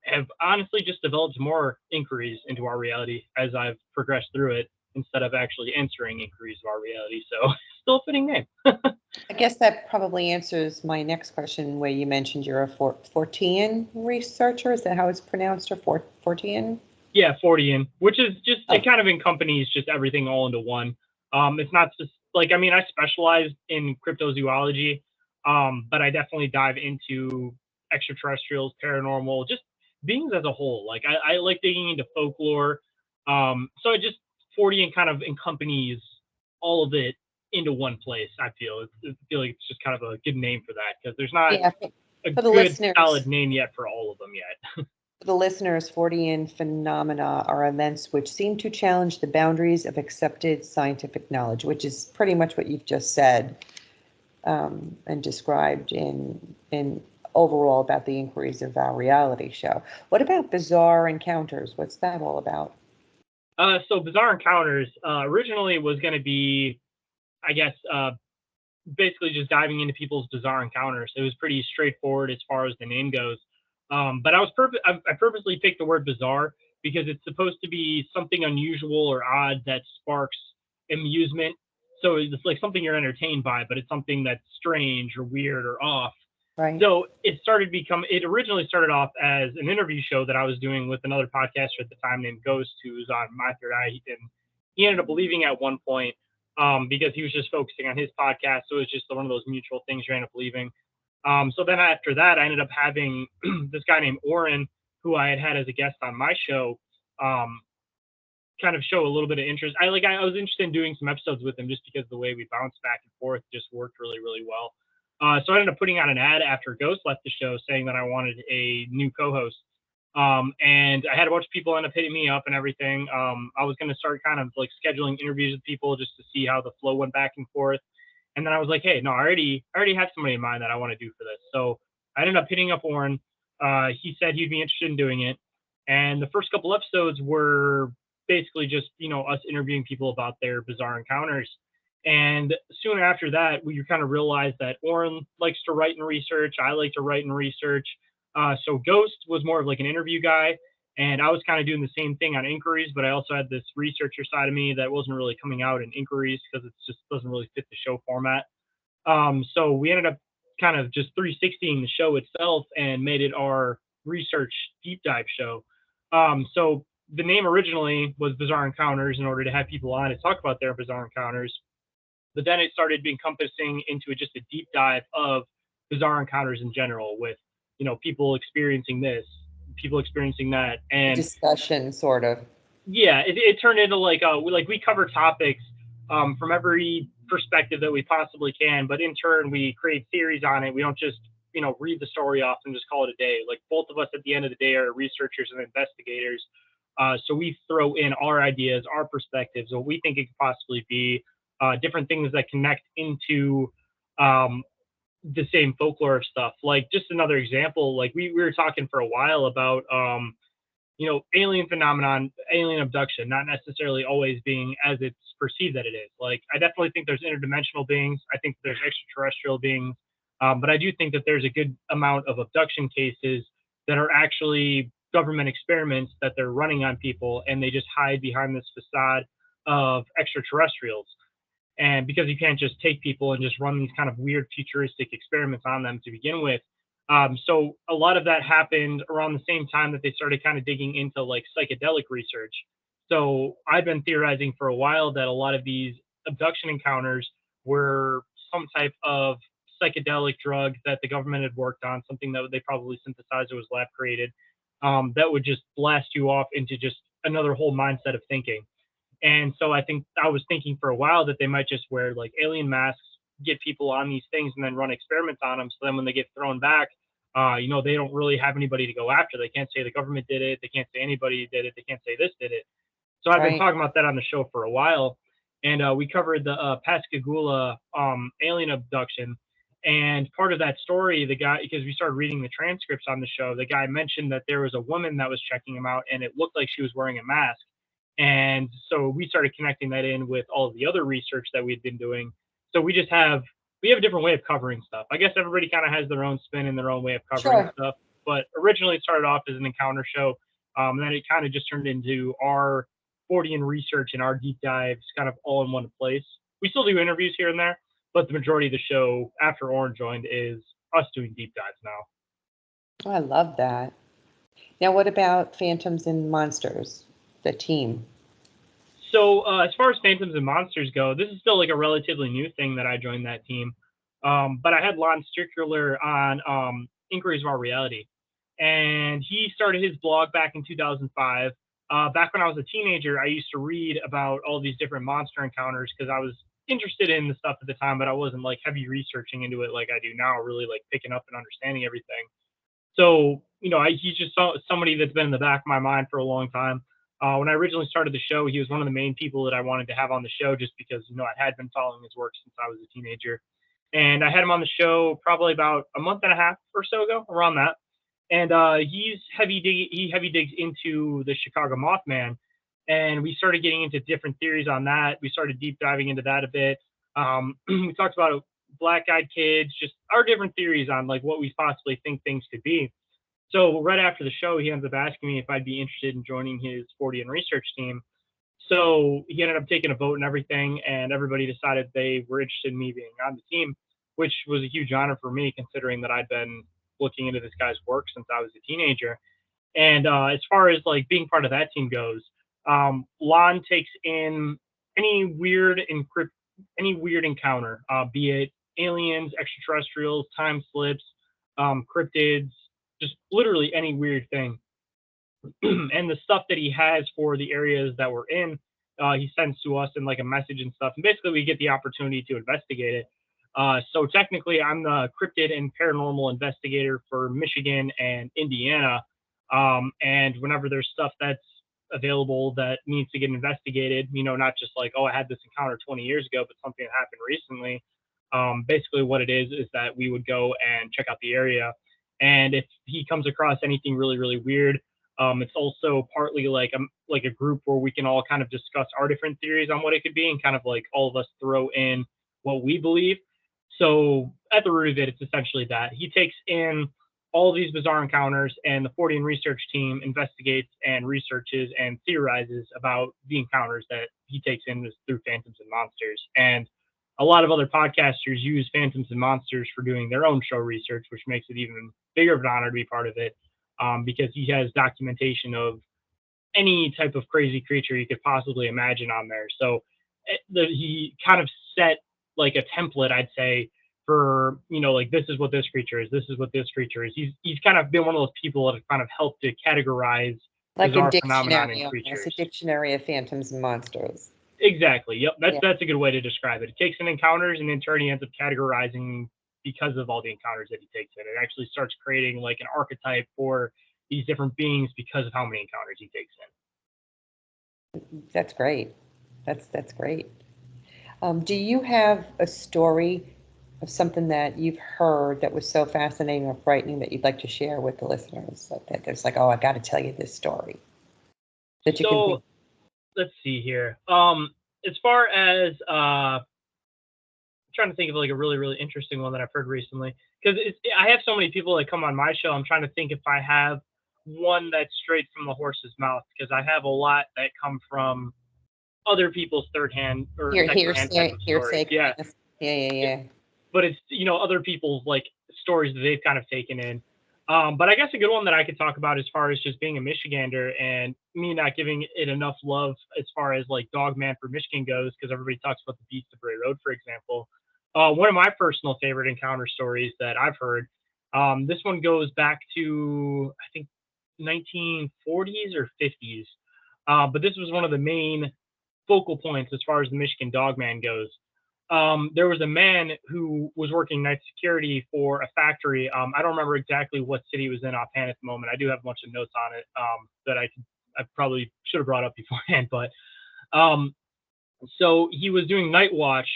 have honestly just developed more inquiries into our reality as I've progressed through it, instead of actually answering inquiries of our reality. So still a fitting name. I guess that probably answers my next question, where you mentioned you're a Fortean researcher. Is that how it's pronounced, or Fortean? Yeah, Fortean, which is just Oh, it kind of encompanies just everything all into one. It's not just like I specialize in cryptozoology, but I definitely dive into extraterrestrials, paranormal, just beings as a whole. Like I like digging into folklore. So it just Fortean kind of encompanies all of it into one place. I feel like it's just kind of a good name for that because there's not yeah. a For the good listeners, solid name yet for all of them yet. for the listeners, Fortean phenomena are events which seem to challenge the boundaries of accepted scientific knowledge, which is pretty much what you've just said, and described in overall about the inquiries of our reality show. What about bizarre encounters? What's that all about? So Bizarre Encounters originally was going to be, I guess, basically just diving into people's bizarre encounters. It was pretty straightforward as far as the name goes. But I purposely picked the word bizarre because it's supposed to be something unusual or odd that sparks amusement. So it's like something you're entertained by, but it's something that's strange or weird or off. Right. So it originally started off as an interview show that I was doing with another podcaster at the time named Ghost, who's on My Third Eye. And he ended up leaving at one point. because he was just focusing on his podcast. So it was just one of those mutual things you end up leaving. So then after that, I ended up having this guy named Oren, who I had as a guest on my show, um, kind of show a little bit of interest. I was interested in doing some episodes with him just because the way we bounced back and forth just worked really, really well. So I ended up putting out an ad after Ghost left the show saying that I wanted a new co-host. And I had a bunch of people end up hitting me up and everything. I was going to start kind of like scheduling interviews with people just to see how the flow went back and forth. And then I was like, hey, no, I already have somebody in mind that I want to do for this. So I ended up hitting up Warren. He said he'd be interested in doing it. And the first couple episodes were basically just, us interviewing people about their bizarre encounters. And soon after that, we kind of realized that Warren likes to write and research. I like to write and research. So Ghost was more of like an interview guy, and I was kind of doing the same thing on inquiries, but I also had this researcher side of me that wasn't really coming out in inquiries because it just doesn't really fit the show format. So we ended up kind of just 360ing the show itself and made it our research deep dive show. So the name originally was Bizarre Encounters in order to have people on to talk about their bizarre encounters. But then it started encompassing into just a deep dive of bizarre encounters in general with, people experiencing this, people experiencing that. And Discussion, sort of. yeah, it turned into we cover topics from every perspective that we possibly can, but in turn we create theories on it. We don't just read the story off and just call it a day. Like both of us at the end of the day are researchers and investigators, so we throw in our ideas, our perspectives, what we think it could possibly be, different things that connect into um, the same folklore of stuff. Like just another example, like we were talking for a while about alien phenomenon, alien abduction, not necessarily always being as it's perceived that it is. Like, I definitely think there's interdimensional beings. I think there's extraterrestrial beings. But I do think that there's a good amount of abduction cases that are actually government experiments that they're running on people, and they just hide behind this facade of extraterrestrials. And because you can't just take people and just run these kind of weird futuristic experiments on them to begin with, so a lot of that happened around the same time that they started kind of digging into like psychedelic research. So I've been theorizing for a while that a lot of these abduction encounters were some type of psychedelic drug that the government had worked on, something that they probably synthesized or was lab created, that would just blast you off into just another whole mindset of thinking. And so I was thinking for a while that they might just wear like alien masks, get people on these things, and then run experiments on them. So then when they get thrown back, they don't really have anybody to go after. They can't say the government did it. They can't say anybody did it. They can't say this did it. So I've been Right. talking about that on the show for a while. And we covered the Pascagoula alien abduction. And part of that story, the guy, because we started reading the transcripts on the show, the guy mentioned that there was a woman that was checking him out, and it looked like she was wearing a mask. And so we started connecting that in with all of the other research that we'd been doing. So we have a different way of covering stuff. I guess everybody kind of has their own spin and their own way of covering Sure. stuff. But originally it started off as an encounter show. And then it kind of just turned into our Fortean research and our deep dives kind of all in one place. We still do interviews here and there, but the majority of the show after Oren joined is us doing deep dives now. Oh, I love that. Now, what about Phantoms and Monsters, the team? So as far as Phantoms and Monsters go, this is still like a relatively new thing that I joined that team. But I had Lon Strickler on Inquiries of Our Reality, and he started his blog back in 2005. Back when I was a teenager, I used to read about all these different monster encounters because I was interested in the stuff at the time, but I wasn't like heavy researching into it like I do now, really like picking up and understanding everything. So, he's just somebody that's been in the back of my mind for a long time. When I originally started the show, he was one of the main people that I wanted to have on the show just because, I had been following his work since I was a teenager. And I had him on the show probably about a month and a half or so ago, around that. And he heavy digs into the Chicago Mothman. And we started getting into different theories on that. We started deep diving into that a bit. We talked about black-eyed kids, just our different theories on like what we possibly think things could be. So right after the show, he ends up asking me if I'd be interested in joining his Fortean research team. So he ended up taking a vote and everything, and everybody decided they were interested in me being on the team, which was a huge honor for me considering that I'd been looking into this guy's work since I was a teenager. And as far as like being part of that team goes, Lon takes in any weird any weird encounter, be it aliens, extraterrestrials, time slips, cryptids, just literally any weird thing. And the stuff that he has for the areas that we're in, he sends to us in like a message and stuff. And basically, we get the opportunity to investigate it. So technically, I'm the cryptid and paranormal investigator for Michigan and Indiana. And whenever there's stuff that's available that needs to get investigated, not just like, oh, I had this encounter 20 years ago, but something that happened recently. Basically, what it is that we would go and check out the area. And if he comes across anything really, really weird, it's also partly like a group where we can all kind of discuss our different theories on what it could be, and kind of like all of us throw in what we believe. So at the root of it, it's essentially that he takes in all these bizarre encounters, and the Fortean research team investigates and researches and theorizes about the encounters that he takes in through Phantoms and Monsters. And a lot of other podcasters use Phantoms and Monsters for doing their own show research, which makes it even bigger of an honor to be part of it, because he has documentation of any type of crazy creature you could possibly imagine on there. So he kind of set like a template, I'd say, for like, this is what this creature is, this is what this creature is. He's kind of been one of those people that have kind of helped to categorize Like a bizarre phenomenon in dictionary, almost a creatures. dictionary of phantoms and monsters. Exactly. Yep. Yeah. That's a good way to describe it. It takes in encounters, and in turn he ends up categorizing because of all the encounters that he takes in. It actually starts creating like an archetype for these different beings because of how many encounters he takes in. That's great. That's great. Do you have a story of something that you've heard that was so fascinating or frightening that you'd like to share with the listeners? That there's like, oh, I got to tell you this story that you can So think. let's see here. As far as trying to think of like a really, really interesting one that I've heard recently, because I have so many people that come on my show. I'm trying to think if I have one that's straight from the horse's mouth, because I have a lot that come from other people's third hand or second hand type of stories. Hearsay Yeah. kind of. Yeah. But it's other people's like stories that they've kind of taken in. But I guess a good one that I could talk about as far as just being a Michigander and me not giving it enough love as far as like Dogman for Michigan goes, because everybody talks about the Beast of Bray Road, for example. One of my personal favorite encounter stories that I've heard. This one goes back to, I think, 1940s or 50s. But this was one of the main focal points as far as the Michigan Dogman goes. There was a man who was working night security for a factory. I don't remember exactly what city he was in offhand at the moment. I do have a bunch of notes on it that I probably should have brought up beforehand. But um, so he was doing night watch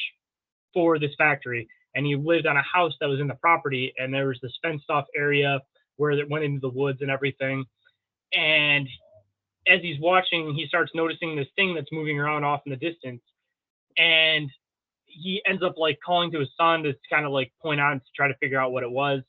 for this factory, and he lived on a house that was in the property, and there was this fenced off area where it went into the woods and everything. And as he's watching, he starts noticing this thing that's moving around off in the distance, and he ends up like calling to his son to kind of like point out and to try to figure out what it was.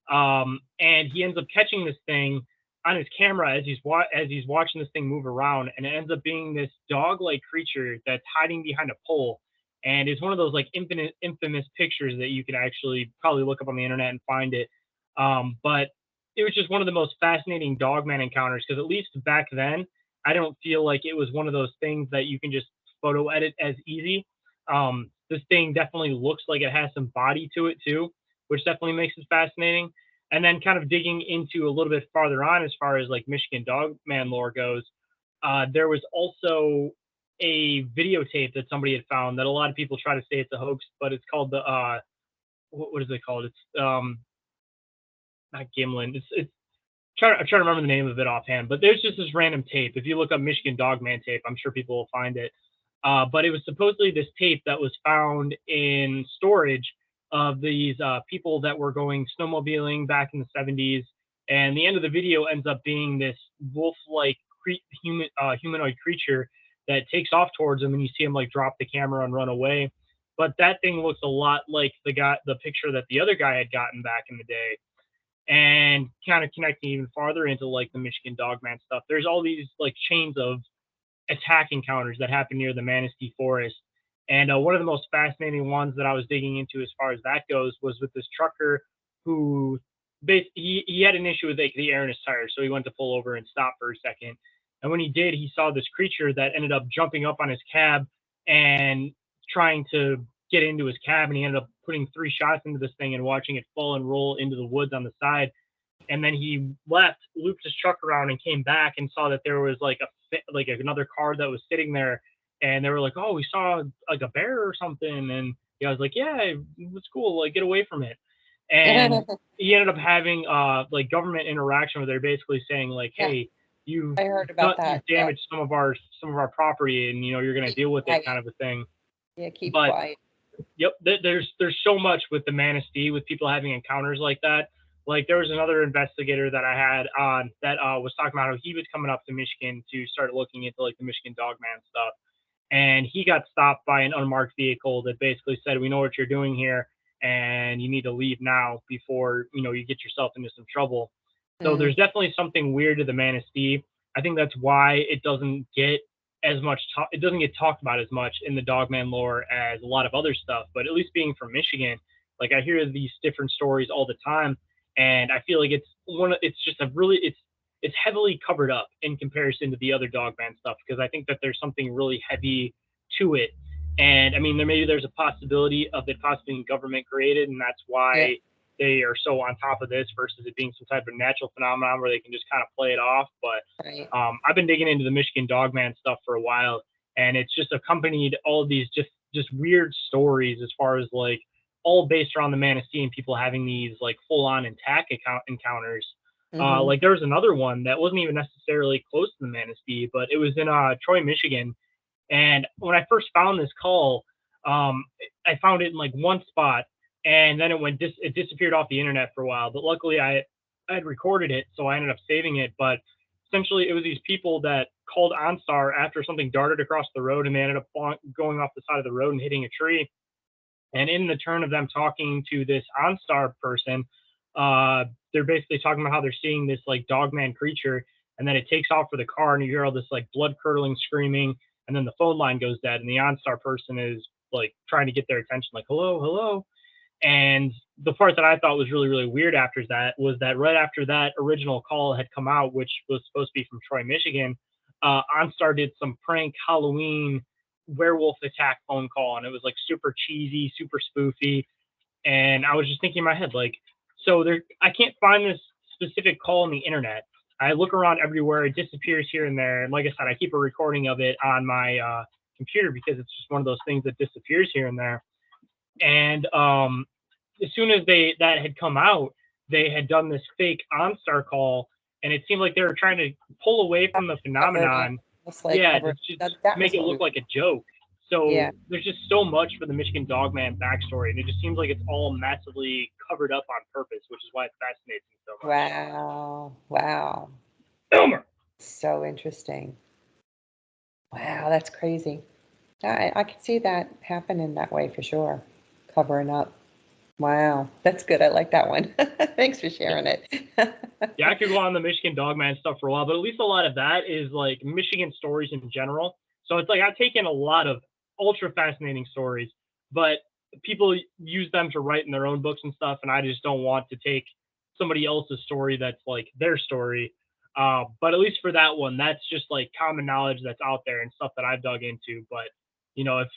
And he ends up catching this thing on his camera as he's watching this thing move around, and it ends up being this dog-like creature that's hiding behind a pole. And it's one of those like infamous pictures that you can actually probably look up on the internet and find it. But it was just one of the most fascinating Dogman encounters, because at least back then, I don't feel like it was one of those things that you can just photo edit as easy. This thing definitely looks like it has some body to it too, which definitely makes it fascinating. And then kind of digging into a little bit farther on as far as like Michigan Dogman lore goes, there was also a videotape that somebody had found that a lot of people try to say it's a hoax, but it's called the what is it called? It's not Gimlin. I'm trying to remember the name of it offhand, but there's just this random tape. If you look up Michigan Dogman tape, I'm sure people will find it. But it was supposedly this tape that was found in storage of these people that were going snowmobiling back in the 70s. And the end of the video ends up being this wolf-like humanoid creature that takes off towards them, and you see him like drop the camera and run away. But that thing looks a lot like the picture that the other guy had gotten back in the day. And kind of connecting even farther into like the Michigan Dogman stuff, there's all these like chains of attack encounters that happen near the Manistee Forest. And one of the most fascinating ones that I was digging into as far as that goes was with this trucker who he had an issue with like, the air in his tires, so he went to pull over and stop for a second. And when he did, he saw this creature that ended up jumping up on his cab and trying to get into his cab, and he ended up putting 3 shots into this thing and watching it fall and roll into the woods on the side. And then he left, looped his truck around, and came back and saw that there was like like another car that was sitting there, and they were like, "Oh, we saw like a bear or something," and I was like, "Yeah, it's cool, like get away from it." And he ended up having like government interaction where they're basically saying like, Yeah, "Hey, you I heard about you've that. Yeah. damaged some of our property, and you're going to Keep deal with it," quiet. kind of a thing. Yeah, keep But quiet. yep, there's so much with the Manistee with people having encounters like that. Like there was another investigator that I had on that was talking about how he was coming up to Michigan to start looking into like the Michigan Dogman stuff, and he got stopped by an unmarked vehicle that basically said, "We know what you're doing here, and you need to leave now before you get yourself into some trouble." So Mm, there's definitely something weird to the Manistee. I think that's why it doesn't get talked about as much in the Dogman lore as a lot of other stuff. But at least being from Michigan, like I hear these different stories all the time, and I feel like it's just a really it's heavily covered up in comparison to the other Dogman stuff because I think that there's something really heavy to it. And I mean, there's a possibility of it possibly being government created, and that's yeah, why they are so on top of this versus it being some type of natural phenomenon where they can just kind of play it off. But right. I've been digging into the Michigan Dogman stuff for a while, and it's just accompanied all of these just weird stories as far as like all based around the Manistee and people having these like full on encounters. Mm-hmm. Like there was another one that wasn't even necessarily close to the Manistee, but it was in Troy, Michigan. And when I first found this call, um, I found it in like one spot, and then it disappeared off the internet for a while. But luckily, I had recorded it, so I ended up saving it. But essentially, it was these people that called OnStar after something darted across the road, and they ended up going off the side of the road and hitting a tree. And in the turn of them talking to this OnStar person, uh, they're basically talking about how they're seeing this like dogman creature, and then it takes off for the car, and you hear all this like blood curdling screaming, and then the phone line goes dead, and the OnStar person is like trying to get their attention, like hello, hello. And the part that I thought was really, really weird after that was that right after that original call had come out, which was supposed to be from Troy, Michigan, OnStar did some prank Halloween werewolf attack phone call, and it was like super cheesy, super spoofy. And I was just thinking in my head, like, so there, I can't find this specific call on the internet. I look around everywhere, it disappears here and there. And like I said, I keep a recording of it on my computer because it's just one of those things that disappears here and there. And as soon as that had come out, they had done this fake OnStar call, and it seemed like they were trying to pull away from the Cover it up. phenomenon. It's like Yeah, cover. just That make was it what we look were. like a joke. Yeah. So there's just so much for the Michigan Dogman backstory, and it just seems like it's all massively covered up on purpose, which is why it fascinates me so much. Wow. Wow. Elmer. So interesting. Wow, that's crazy. I could see that happening that way for sure. Covering up. Wow, that's good. I like that one. Thanks for sharing it. Yeah, I could go on the Michigan Dogman stuff for a while, but at least a lot of that is like Michigan stories in general. So it's like I've taken a lot of ultra fascinating stories, but people use them to write in their own books and stuff, and I just don't want to take somebody else's story that's like their story. But at least for that one, that's just like common knowledge that's out there and stuff that I've dug into. But if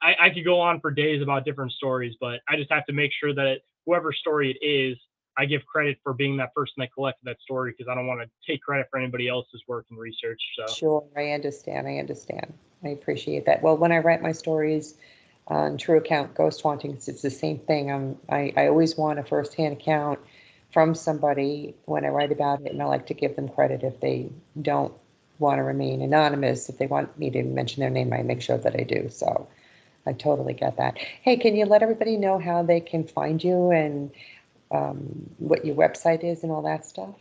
I could go on for days about different stories, but I just have to make sure that whoever story it is, I give credit for being that person that collected that story because I don't want to take credit for anybody else's work and research. So Sure, I understand. I understand. I appreciate that. Well, when I write my stories on True Account Ghost Hauntings, it's the same thing. I always want a firsthand account from somebody when I write about it, and I like to give them credit if they don't want to remain anonymous. If they want me to mention their name, I make sure that I do. So I totally get that. Hey, can you let everybody know how they can find you and what your website is and all that stuff?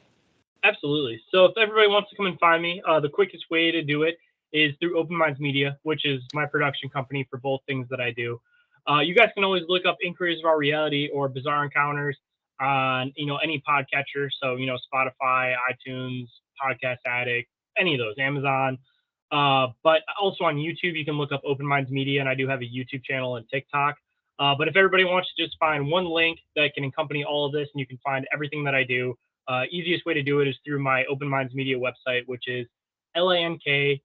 absolutely. So if everybody wants to come and find me, the quickest way to do it is through Open Minds Media, which is my production company for both things that I do. You guys can always look up Inquiries of Our Reality or Bizarre Encounters on any podcatcher. So Spotify, iTunes, Podcast Addict, any of those, Amazon. But also on YouTube, you can look up Open Minds Media, and I do have a YouTube channel and TikTok. But if everybody wants to just find one link that can accompany all of this, and you can find everything that I do, easiest way to do it is through my Open Minds Media website, which is lanktr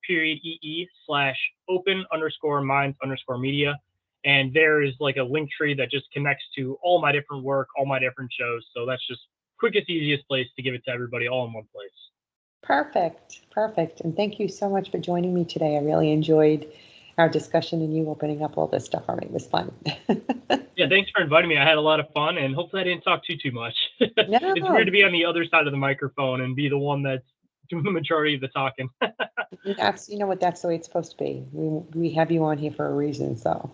bit.ly/open_minds_media. And there is like a link tree that just connects to all my different work, all my different shows. So that's just quickest, easiest place to give it to everybody all in one place. Perfect. Perfect. And thank you so much for joining me today. I really enjoyed our discussion and you opening up all this stuff for me. It was fun. Yeah, thanks for inviting me. I had a lot of fun, and hopefully I didn't talk too much. It's weird No, to be on the other side of the microphone and be the one that's doing the majority of the talking. that's, you know what, that's the way it's supposed to be. We have you on here for a reason, so.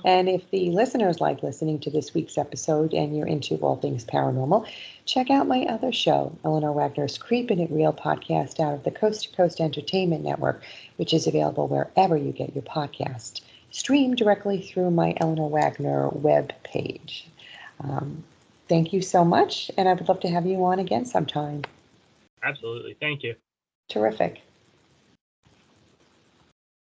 And if the listeners like listening to this week's episode and you're into all things paranormal, check out my other show, Eleanor Wagner's Creepin' It Real podcast out of the Coast to Coast Entertainment Network, which is available wherever you get your podcast. Stream directly through my Eleanor Wagner web page. Thank you so much, and I would love to have you on again sometime. Absolutely. Thank you. Terrific.